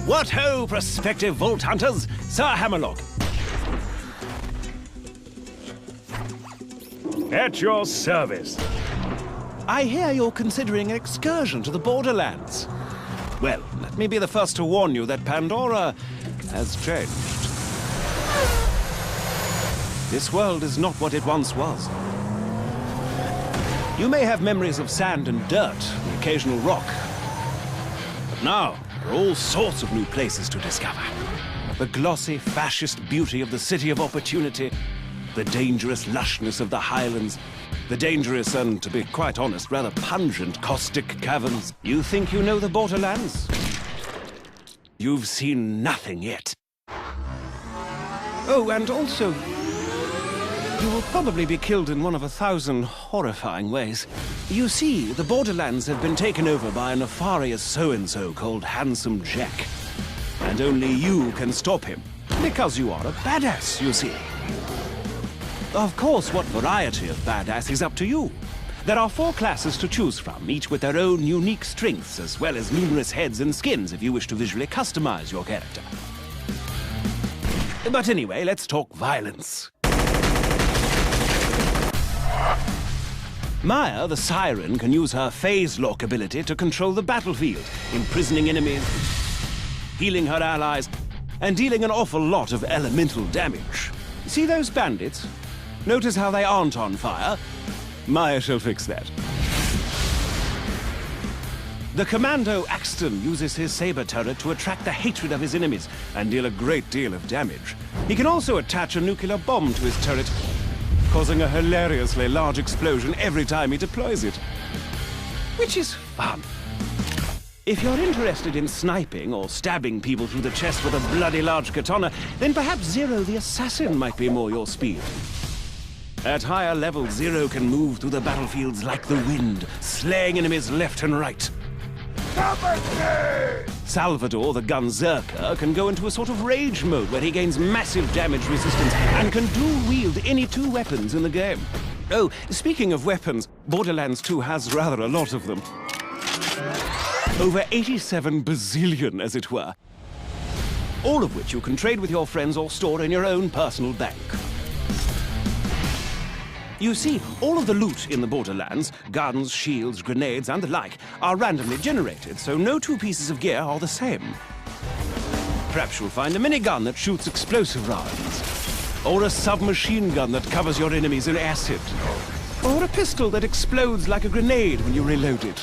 What ho, prospective vault hunters! Sir Hammerlock. At your service. I hear you're considering an excursion to the Borderlands. Well, let me be the first to warn you that Pandora has changed. This world is not what it once was. You may have memories of sand and dirt, the occasional rock. But now, there are all sorts of new places to discover. The glossy, fascist beauty of the City of Opportunity, the dangerous lushness of the Highlands, the dangerous and, to be quite honest, rather pungent caustic caverns. You think you know the Borderlands? You've seen nothing yet. Oh, and also, you will probably be killed in one of 1,000 horrifying ways. You see, the Borderlands have been taken over by a nefarious so-and-so called Handsome Jack. And only you can stop him, because you are a badass, you see. Of course, what variety of badass is up to you. There are 4 classes to choose from, each with their own unique strengths, as well as numerous heads and skins if you wish to visually customize your character. But anyway, let's talk violence. Maya, the Siren, can use her phase lock ability to control the battlefield, imprisoning enemies, healing her allies, and dealing an awful lot of elemental damage. See those bandits? Notice how they aren't on fire? Maya shall fix that. The Commando Axton uses his saber turret to attract the hatred of his enemies and deal a great deal of damage. He can also attach a nuclear bomb to his turret, causing a hilariously large explosion every time he deploys it. Which is fun. If you're interested in sniping or stabbing people through the chest with a bloody large katana, then perhaps Zero the Assassin might be more your speed. At higher levels, Zero can move through the battlefields like the wind, slaying enemies left and right. Salvador, the Gunzerker, can go into a sort of rage mode where he gains massive damage resistance and can dual-wield any 2 weapons in the game. Oh, speaking of weapons, Borderlands 2 has rather a lot of them. Over 87 bazillion, as it were. All of which you can trade with your friends or store in your own personal bank. You see, all of the loot in the Borderlands, guns, shields, grenades, and the like, are randomly generated, so no 2 pieces of gear are the same. Perhaps you'll find a minigun that shoots explosive rounds, or a submachine gun that covers your enemies in acid, or a pistol that explodes like a grenade when you reload it.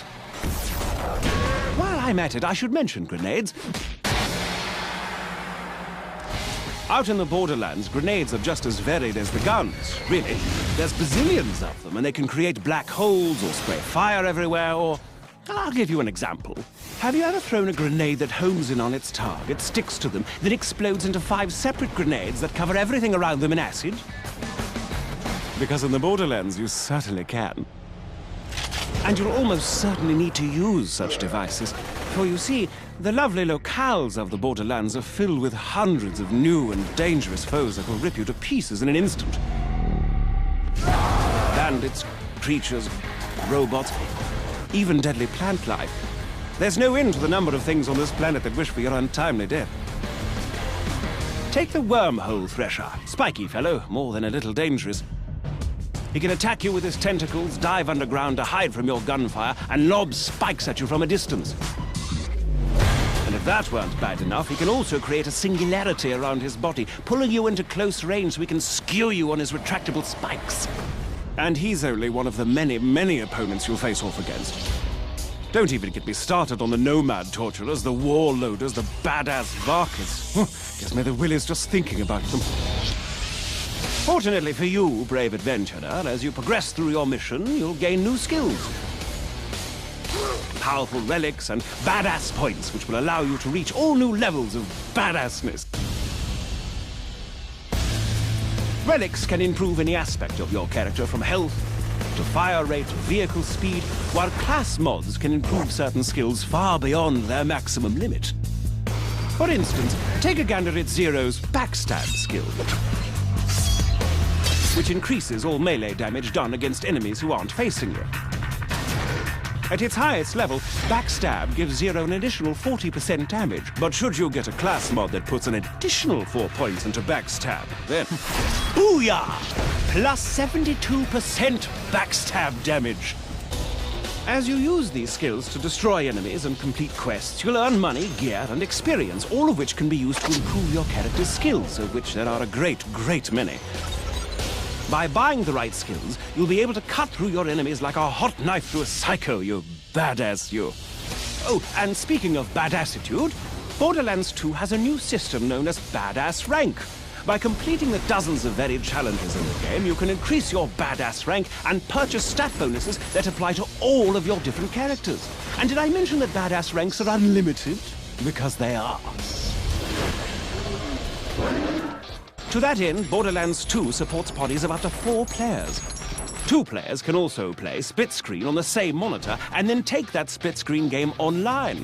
While I'm at it, I should mention grenades. Out in the Borderlands, grenades are just as varied as the guns, really. There's bazillions of them, and they can create black holes or spray fire everywhere, or... I'll give you an example. Have you ever thrown a grenade that homes in on its target, sticks to them, then explodes into 5 separate grenades that cover everything around them in acid? Because in the Borderlands, you certainly can. And you'll almost certainly need to use such devices, for you see, the lovely locales of the Borderlands are filled with hundreds of new and dangerous foes that will rip you to pieces in an instant. Bandits, creatures, robots, even deadly plant life. There's no end to the number of things on this planet that wish for your untimely death. Take the wormhole thresher. Spiky fellow, more than a little dangerous. He can attack you with his tentacles, dive underground to hide from your gunfire, and lob spikes at you from a distance. And if that weren't bad enough, he can also create a singularity around his body, pulling you into close range so he can skew you on his retractable spikes. And he's only one of the many, many opponents you'll face off against. Don't even get me started on the nomad torturers, the warlorders, the badass Varkas. Gives me the willies just thinking about them. Fortunately for you, brave adventurer, as you progress through your mission, you'll gain new skills. Powerful relics and badass points, which will allow you to reach all new levels of badassness. Relics can improve any aspect of your character, from health to fire rate to vehicle speed, while class mods can improve certain skills far beyond their maximum limit. For instance, take a gander at Zero's backstab skill, which increases all melee damage done against enemies who aren't facing you. At its highest level, Backstab gives Zero an additional 40% damage. But should you get a class mod that puts an additional 4 points into Backstab, then... Booyah! Plus 72% Backstab damage. As you use these skills to destroy enemies and complete quests, you'll earn money, gear, and experience, all of which can be used to improve your character's skills, of which there are a great, great many. By buying the right skills, you'll be able to cut through your enemies like a hot knife through a psycho, you badass you. Oh, and speaking of badassitude, Borderlands 2 has a new system known as Badass Rank. By completing the dozens of varied challenges in the game, you can increase your badass rank and purchase stat bonuses that apply to all of your different characters. And did I mention that badass ranks are unlimited? Because they are. To that end, Borderlands 2 supports parties of up to 4 players. 2 players can also play split screen on the same monitor and then take that split screen game online.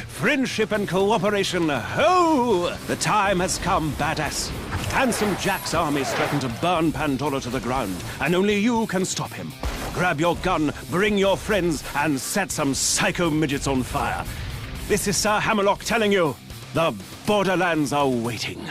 Friendship and cooperation, ho! The time has come, badass. Handsome Jack's armies threaten to burn Pandora to the ground, and only you can stop him. Grab your gun, bring your friends, and set some psycho midgets on fire. This is Sir Hammerlock telling you, the Borderlands are waiting.